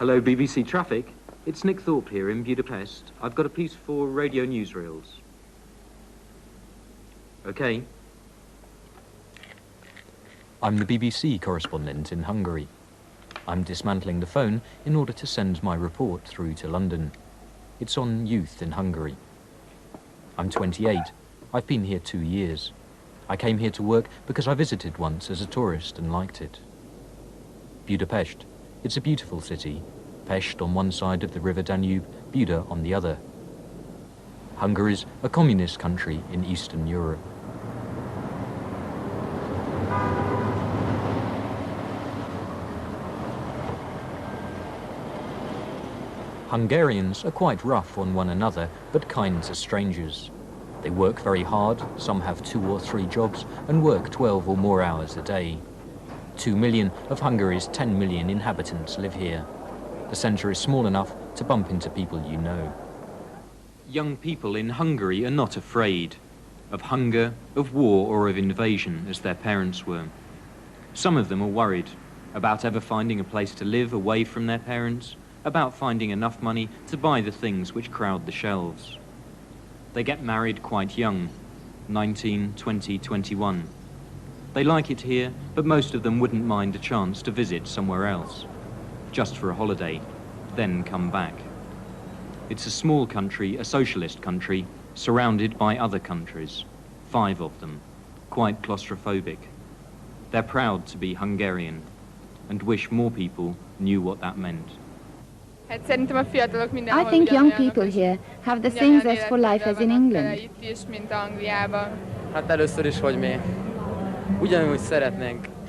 Hello, BBC Traffic. It's Nick Thorpe here in Budapest. I've got a piece for radio newsreels. Okay. I'm the BBC correspondent in Hungary. I'm dismantling the phone in order to send my report through to London. It's on youth in Hungary. I'm 28. I've been here 2 years. I came here to work because I visited once as a tourist and liked it. Budapest. It's a beautiful city. Pest on one side of the river Danube, Buda on the other. Hungary's a communist country in Eastern Europe. Hungarians are quite rough on one another, but kind to strangers. They work very hard, some have 2 or 3 jobs, and work 12 or more hours a day. 2 million of Hungary's 10 million inhabitants live here. The centre is small enough to bump into people you know. Young people in Hungary are not afraid of hunger, of war or of invasion as their parents were. Some of them are worried about ever finding a place to live away from their parents, about finding enough money to buy the things which crowd the shelves. They get married quite young, 19, 20, 21. They like it here, but most of them wouldn't mind a chance to visit somewhere else, just for a holiday, then come back. It's a small country, a socialist country, surrounded by other countries, 5 of them, quite claustrophobic. They're proud to be Hungarian and wish more people knew what that meant. I think young people here have the same zest for life as in England.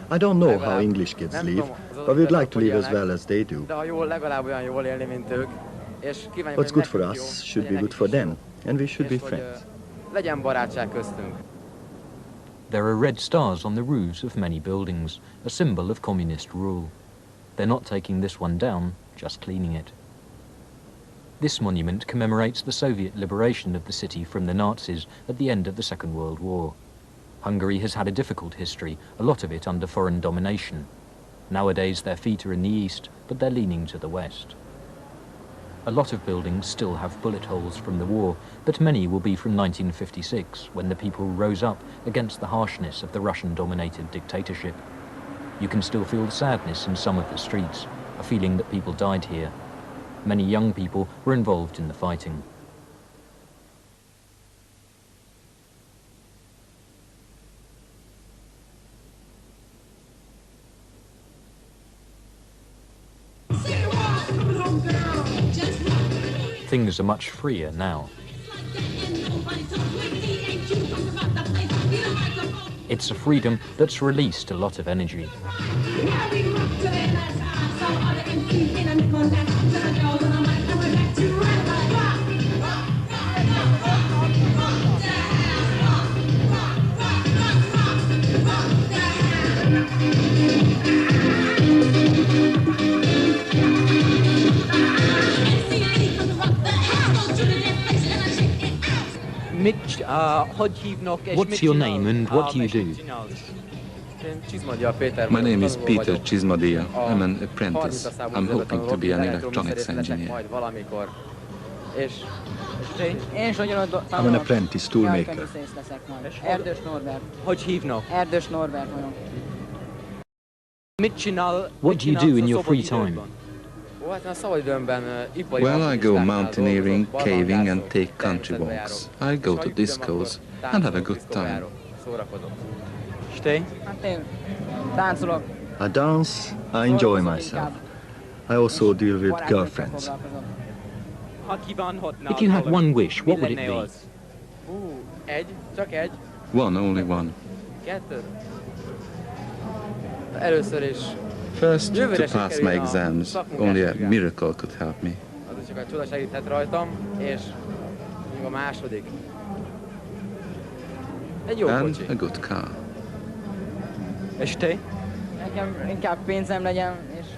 I don't know how English kids live, but we'd like to live as well as they do. What's good for us should be good for them, and we should be friends. There are red stars on the roofs of many buildings, a symbol of communist rule. They're not taking this one down, just cleaning it. This monument commemorates the Soviet liberation of the city from the Nazis at the end of the Second World War. Hungary has had a difficult history, a lot of it under foreign domination. Nowadays their feet are in the east, but they're leaning to the west. A lot of buildings still have bullet holes from the war, but many will be from 1956, when the people rose up against the harshness of the Russian-dominated dictatorship. You can still feel the sadness in some of the streets, a feeling that people died here. Many young people were involved in the fighting. Things are much freer now. It's a freedom that's released a lot of energy. What's your name and what do you do? My name is Peter Csizmadia. I'm an apprentice. I'm hoping to be an electronics engineer. I'm an apprentice toolmaker. What do you do in your free time? Well, I go mountaineering, caving and take country walks. I go to discos and have a good time. I dance, I enjoy myself. I also deal with girlfriends. If you had one wish, what would it be? One, only one. First, to pass my exams. Only a miracle could help me. And a good car.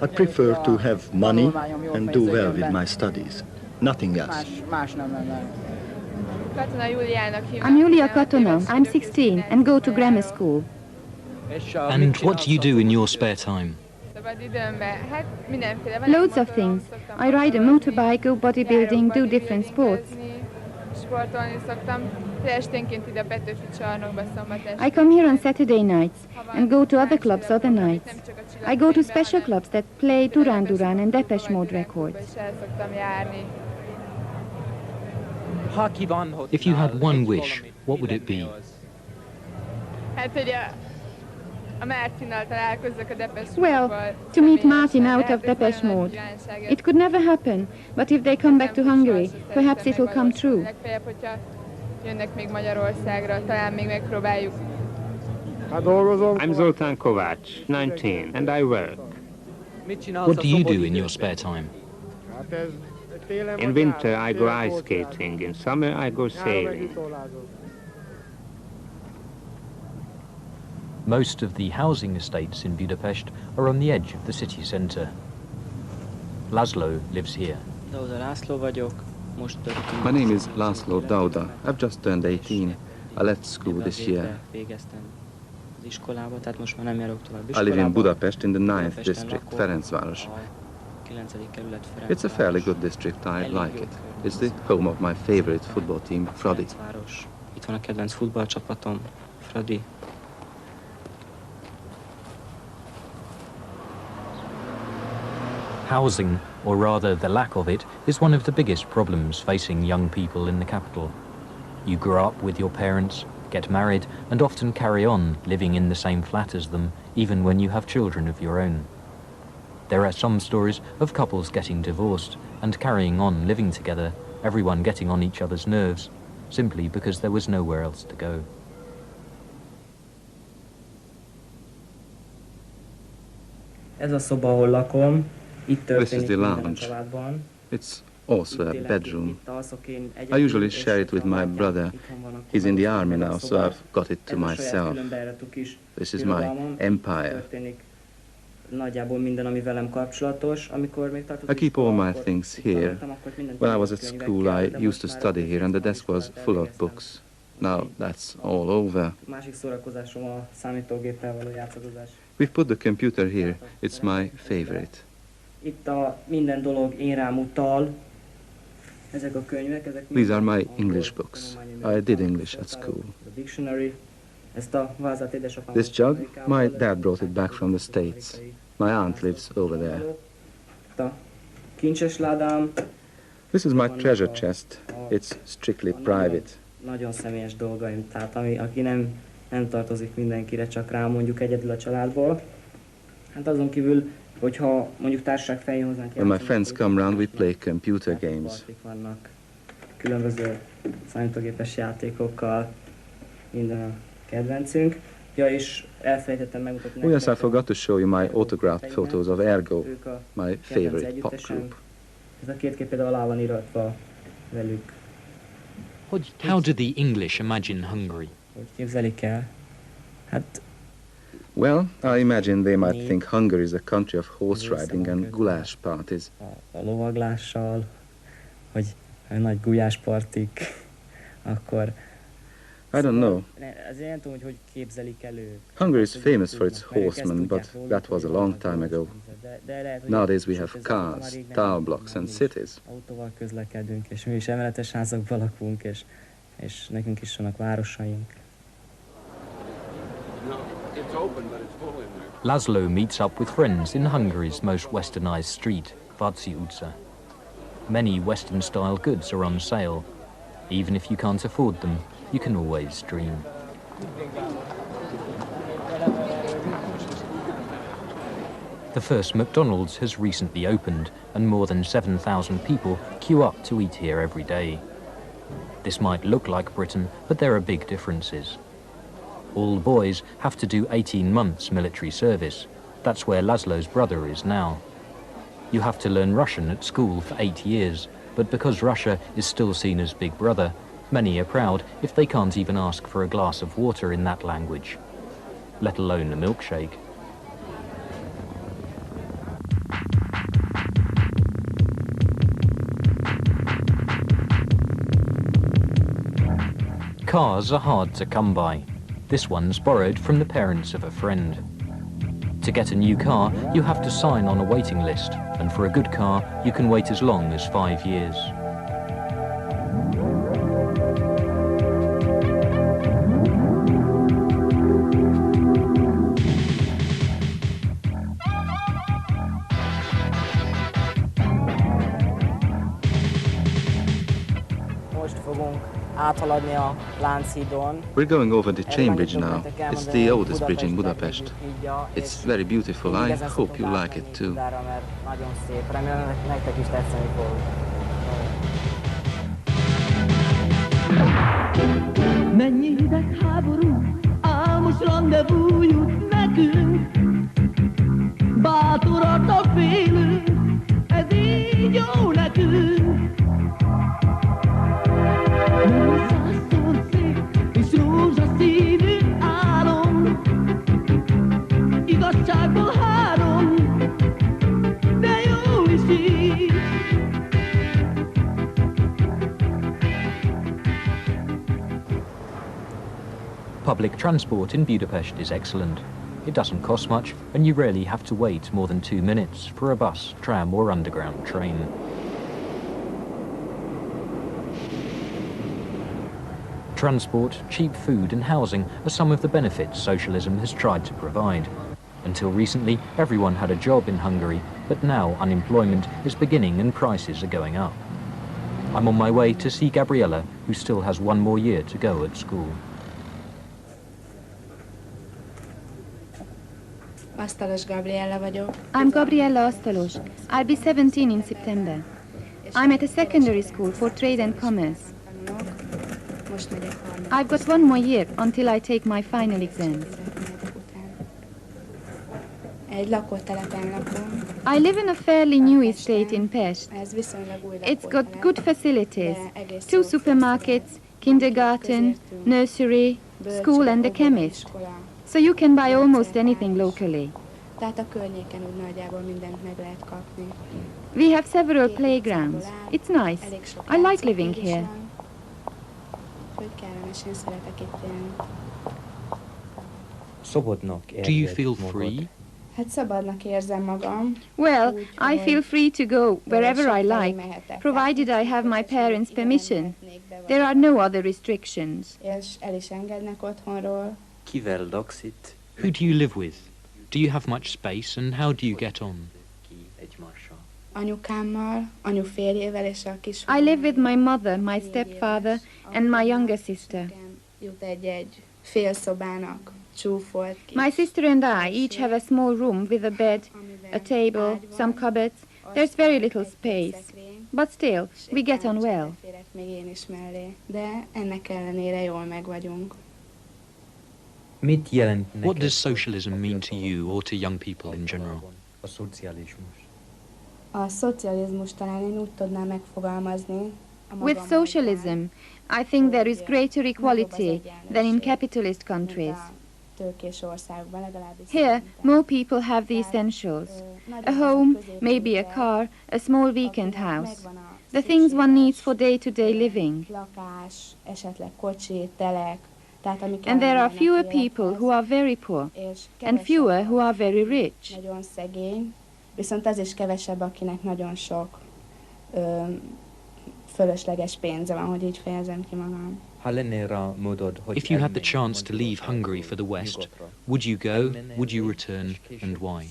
I prefer to have money and do well with my studies. Nothing else. I'm Julia Katona. I'm 16 and go to grammar school. And what do you do in your spare time? Loads of things. I ride a motorbike, go bodybuilding, do different sports. I come here on Saturday nights and go to other clubs other nights. I go to special clubs that play Duran Duran and Depeche Mode records. If you had one wish, what would it be? Well, to meet Martin out of Depeche Mode. It could never happen, but if they come back to Hungary, perhaps it will come true. I'm Zoltán Kovács, 19, and I work. What do you do in your spare time? In winter I go ice skating, in summer I go sailing. Most of the housing estates in Budapest are on the edge of the city centre. Laszlo lives here. My name is Laszlo Dauda. I've just turned 18. I left school this year. I live in Budapest in the 9th district, Ferencváros. It's a fairly good district, I like it. It's the home of my favorite football team, Fradi. Itt van a kedvenc futballcsapatom, Fradi. Housing, or rather the lack of it, is one of the biggest problems facing young people in the capital. You grow up with your parents, get married, and often carry on living in the same flat as them, even when you have children of your own. There are some stories of couples getting divorced and carrying on living together, everyone getting on each other's nerves, simply because there was nowhere else to go. Ez a szoba, ahol lakom. This is the lounge. It's also a bedroom. I usually share it with my brother. He's in the army now, so I've got it to myself. This is my empire. I keep all my things here. When I was at school, I used to study here, and the desk was full of books. Now that's all over. We've put the computer here. It's my favorite. These are my English books. I did English at school. This jug, my dad brought it back from the States. My aunt lives over there. This is my treasure chest. It's strictly private. Nagyon személyes dolgaim, tehát aki nem tartozik mindenkire, csak rám mondjuk egyedül a családból. Hát azon kívül, hogyha mondjuk társaság feljön hozzánk. When my friends come round, we play computer games. Vannak különböző számítógépes játékokkal, minden a kedvencünk. Ja, és elfelejtettem megmutatni. Oh yes, I forgot to show you my autographed photos of Ergo, my favorite pop group. Ez a két kép például alá van iratva velük. How do the English imagine Hungary? Hogy képzelik el? Hát... Well, I imagine they might think Hungary is a country of horse riding and goulash parties. A lovaglással, hogy nagy gulyáspartik, akkor... I don't know. Azért nem tudom, hogy képzelik el ők. Hungary is famous for its horsemen, but that was a long time ago. Nowadays we have cars, tower blocks and cities. Autóval közlekedünk, és mi is emeletes házakban lakunk, és nekünk is vannak városaink. Laszlo meets up with friends in Hungary's most westernized street, Váci utca. Many Western-style goods are on sale. Even if you can't afford them, you can always dream. The first McDonald's has recently opened, and more than 7,000 people queue up to eat here every day. This might look like Britain, but there are big differences. All boys have to do 18 months military service. That's where Laszlo's brother is now. You have to learn Russian at school for 8 years, but because Russia is still seen as Big Brother, many are proud if they can't even ask for a glass of water in that language, let alone a milkshake. Cars are hard to come by. This one's borrowed from the parents of a friend. To get a new car, you have to sign on a waiting list, and for a good car, you can wait as long as 5 years. We're going over the chain bridge now. It's the oldest bridge in Budapest. It's very beautiful. I hope you like it too. Mennyi hidegháború, álmos rendezvú jut nekünk. Bátorabbnak félünk, ez így jó nekünk. Százszor szép és rózsaszínű álom, igazságból három, de jó is így. Public transport in Budapest is excellent. It doesn't cost much, and you rarely have to wait more than 2 minutes for a bus, tram or underground train. Transport, cheap food and housing are some of the benefits socialism has tried to provide. Until recently, everyone had a job in Hungary, but now unemployment is beginning and prices are going up. I'm on my way to see Gabriella, who still has 1 more year to go at school. Asztalos Gabriella vagyok. I'm Gabriella Asztalos. I'll be 17 in September. I'm at a secondary school for trade and commerce. I've got 1 more year until I take my final exams. Egy lakótelepen lakom. I live in a fairly new estate in Pest. Ez viszonylag új It's got good facilities. 2 supermarkets, kindergarten, nursery, school and a chemist. So you can buy almost anything locally. Tehát a környéken úgy nagyjából mindent meg lehet kapni. We have several playgrounds. It's nice. I like living here. Do you feel free? Hát szabadnak érzem magam. Well, I feel free to go wherever I like, provided I have my parents' permission. There are no other restrictions. És el is engednek otthonról. Who do you live with? Do you have much space, and how do you get on? Anyukámmal, anyuférjével és a kis. I live with my mother, my stepfather, and my younger sister. Jut egy félszobának csúfolt kis. My sister and I each have a small room with a bed, a table, some cupboards. There's very little space, but still, we get on well. Még én is mellé, de ennek ellenére jól meg vagyunk. What does socialism mean to you or to young people in general? A szocializmus talán én úgy tudnám megfogalmazni. With socialism, I think there is greater equality than in capitalist countries. Here, more people have the essentials. A home, maybe a car, a small weekend house. The things one needs for day-to-day living. And there are fewer people who are very poor, and fewer who are very rich. Viszont az is kevesebb, akinek nagyon sok fölösleges pénze van, hogy így fejezem ki magam. If you had the chance to leave Hungary for the West, would you go, would you return, and why?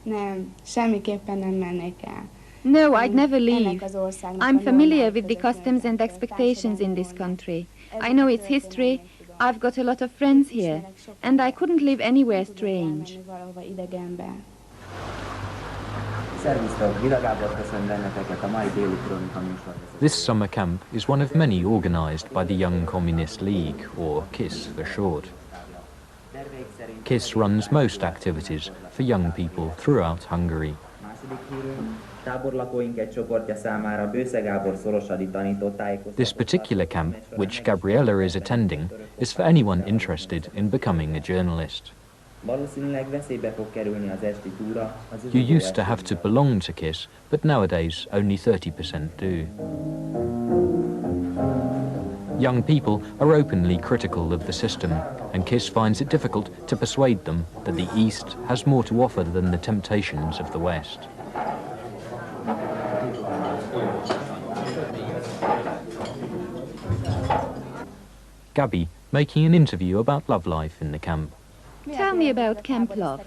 Nem, semmiképpen nem mennék el. No, I'd never leave. I'm familiar with the customs and expectations in this country. I know its history. I've got a lot of friends here, and I couldn't live anywhere strange. This summer camp is one of many organized by the Young Communist League, or KISS for short. KISS runs most activities for young people throughout Hungary. This particular camp, which Gabriella is attending, is for anyone interested in becoming a journalist. You used to have to belong to KISS, but nowadays only 30% do. Young people are openly critical of the system, and Kiss finds it difficult to persuade them that the East has more to offer than the temptations of the West. Gabby making an interview about love life in the camp. Tell me about camp love.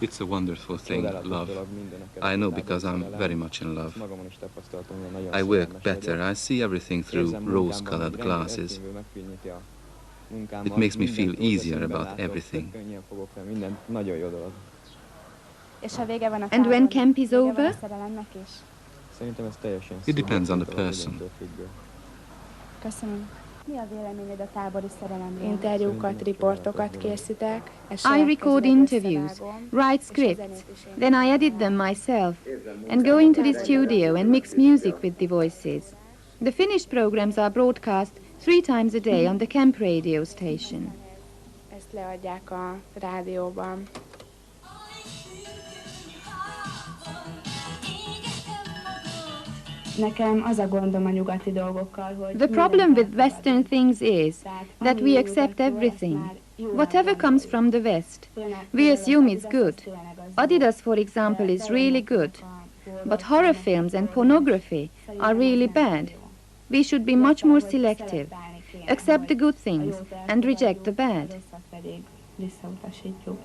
It's a wonderful thing, love. I know because I'm very much in love. I work better. I see everything through rose-colored glasses. It makes me feel easier about everything. And when camp is over? It depends on the person. Interjúkat, riportokat készítek. I record interviews, write scripts, then I edit them myself, and go into the studio and mix music with the voices. The finished programs are broadcast 3 times a day on the camp radio station. Ezt leadják a rádióban. Nekem az a gondom a nyugati dolgokkal, hogy The problem with Western things is that we accept everything. Whatever comes from the West, we assume it's good. Adidas, for example, is really good. But horror films and pornography are really bad. We should be much more selective. Accept the good things and reject the bad. Visszautasítjuk.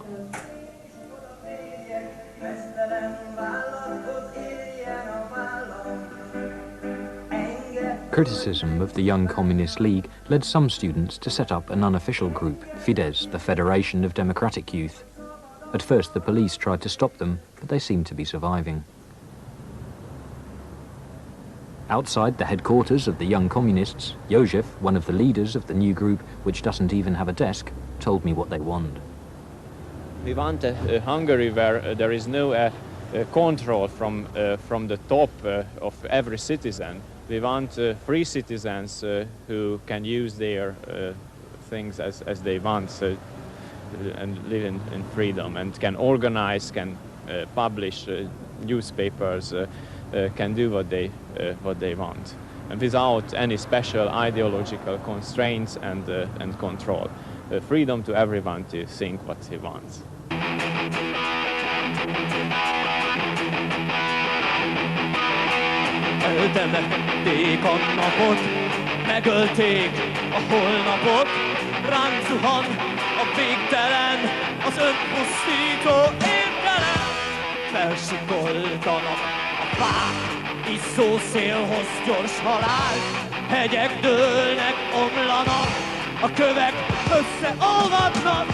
Criticism of the Young Communist League led some students to set up an unofficial group, Fidesz, the Federation of Democratic Youth. At first the police tried to stop them, but they seemed to be surviving. Outside the headquarters of the Young Communists, József, one of the leaders of the new group, which doesn't even have a desk, told me what they want. We want a Hungary where there is no control from the top of every citizen. We want free citizens who can use their things as they want and live in freedom and can organize, can publish newspapers, can do what they want, and without any special ideological constraints and control. Freedom to everyone to think what he wants. Eltemették a napot, megölték a holnapot, ránk zuhan a végtelen, az önpusztító értelem. Felsikoltanak a fák, izzó szélhoz gyors halál, hegyek dőlnek, omlanak, a kövek összeolvadnak,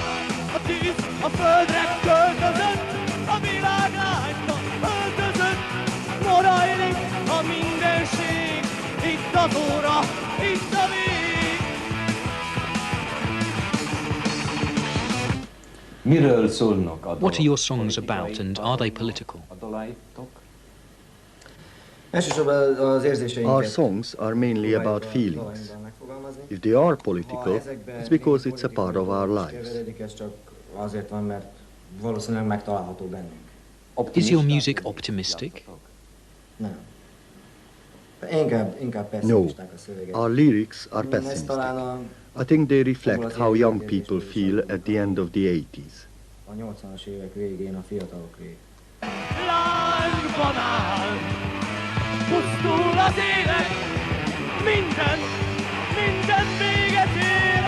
a tűz a földre költözött, a világ lágyban öltözött, morajlik a mindenség, itt az óra, itt a vég. Miről szólnak a dalok? What are your songs about, and are they political? Our songs are mainly about feelings. If they are political, it's because it's a part of our lives. Is your music optimistic? No, our lyrics are pessimistic. I think they reflect how young people feel at the end of the 80s. Lángban áll, pusztul az élet, minden véget ér.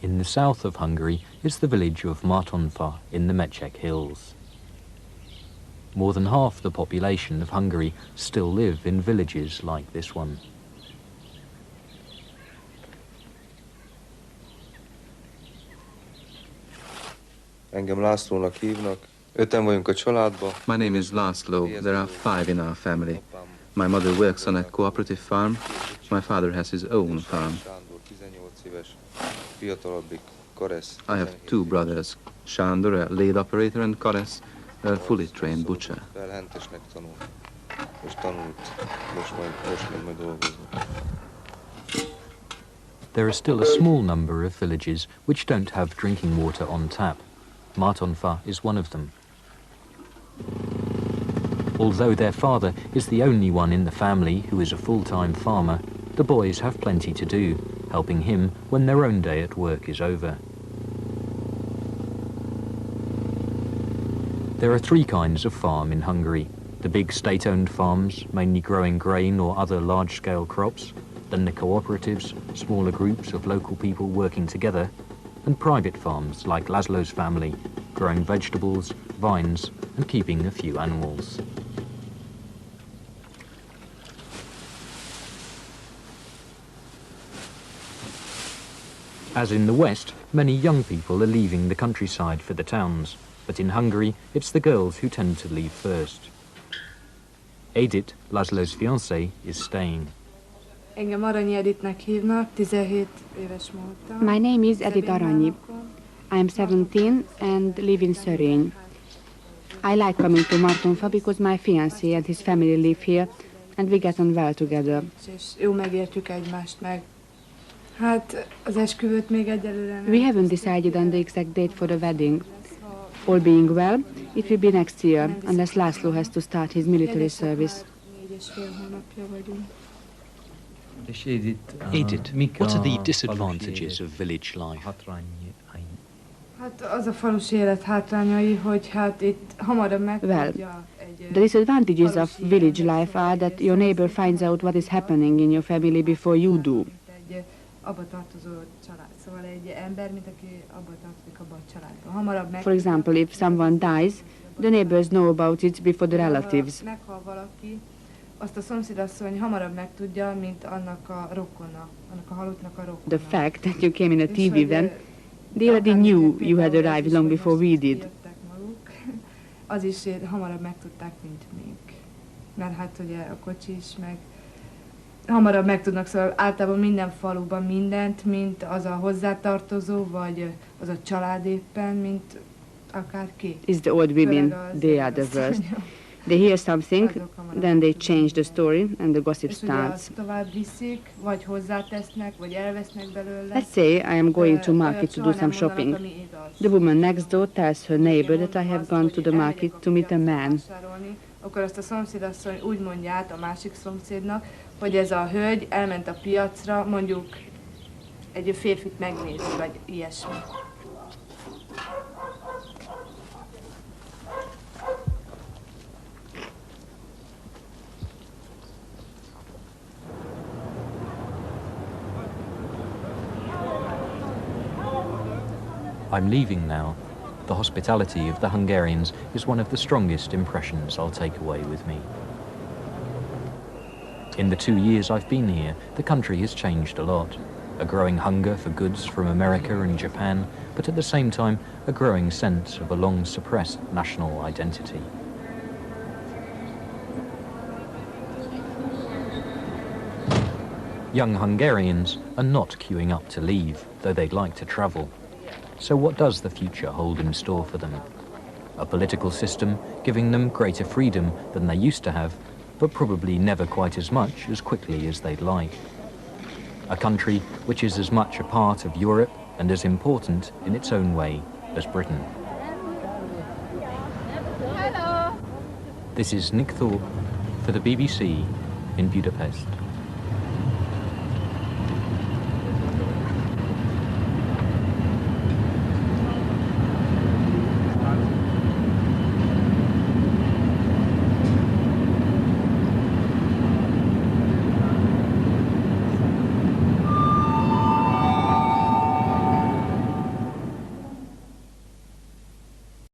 In the south of Hungary is the village of Martonfa in the Mecek Hills. More than half the population of Hungary still live in villages like this one. Engem Lászlónak hívnak. 5-en vagyunk a családban. My name is László. There are 5 in our family. My mother works on a cooperative farm. My father has his own farm. I have 2 brothers, Sándor, a lathe operator, and Koresz, a fully trained butcher. There are still a small number of villages which don't have drinking water on tap. Martonfa is one of them. Although their father is the only one in the family who is a full-time farmer, the boys have plenty to do, helping him when their own day at work is over. There are three kinds of farm in Hungary. The big state-owned farms, mainly growing grain or other large-scale crops, then the cooperatives, smaller groups of local people working together, and private farms like Laszlo's family, growing vegetables, vines, and keeping a few animals. As in the West, many young people are leaving the countryside for the towns, but in Hungary, it's the girls who tend to leave first. Edith, Laszlo's fiancée, is staying. Engem Aranyi Edithnek hívnak, 17 éves voltam. My name is Edith Aranyi. I am 17 and live in Szörény. I like coming to Martonfa because my fiancé and his family live here and we get on well together. És jó megértjük egymást meg. Hát az esküvőt még egyelőre nem. We haven't decided on the exact date for the wedding. All being well, it will be next year, unless Laszlo has to start his military service. 4,5 hónapja vagyunk. Edith, what are the disadvantages of village life? Hát az a falusi élet hátrányai, hogy hát itt hamarabb megtudja egy... The disadvantages of village life are that your neighbor finds out what is happening in your family before you do. Egy abba tartozó család, szóval egy ember, mint aki abba tartozik abba a családba. Hamarabb meg... For example, if someone dies, the neighbors know about it before the relatives. Meghal valaki, azt a szomszédasszony hamarabb megtudja, mint annak a rokona, annak a halottnak a rokona. The fact that you came in a TV van, they already knew you had arrived long before we did. Az is hamarabb megtudták, mint még. Mert hát ugye a kocsi is meg hamarabb megtudnak, szóval általában minden faluban mindent, mint az a hozzátartozó, vagy az a család éppen, mint akárki. It's the old women, they are the worst. They hear something, then they change the story and the gossip starts. Let's say I am going to market to do some shopping. The woman next door tells her neighbor that I have gone to the market to meet a man. Akkor azt a szomszédasszony úgy mondja át a másik szomszédnak, hogy ez a hölgy elment a piacra, mondjuk egy férfit megnézni, vagy ilyesmi. I'm leaving now. The hospitality of the Hungarians is one of the strongest impressions I'll take away with me. In the 2 years I've been here, the country has changed a lot. A growing hunger for goods from America and Japan, but at the same time, a growing sense of a long-suppressed national identity. Young Hungarians are not queuing up to leave, though they'd like to travel. So what does the future hold in store for them? A political system giving them greater freedom than they used to have, but probably never quite as much as quickly as they'd like. A country which is as much a part of Europe and as important in its own way as Britain. Hello. This is Nick Thorpe for the BBC in Budapest.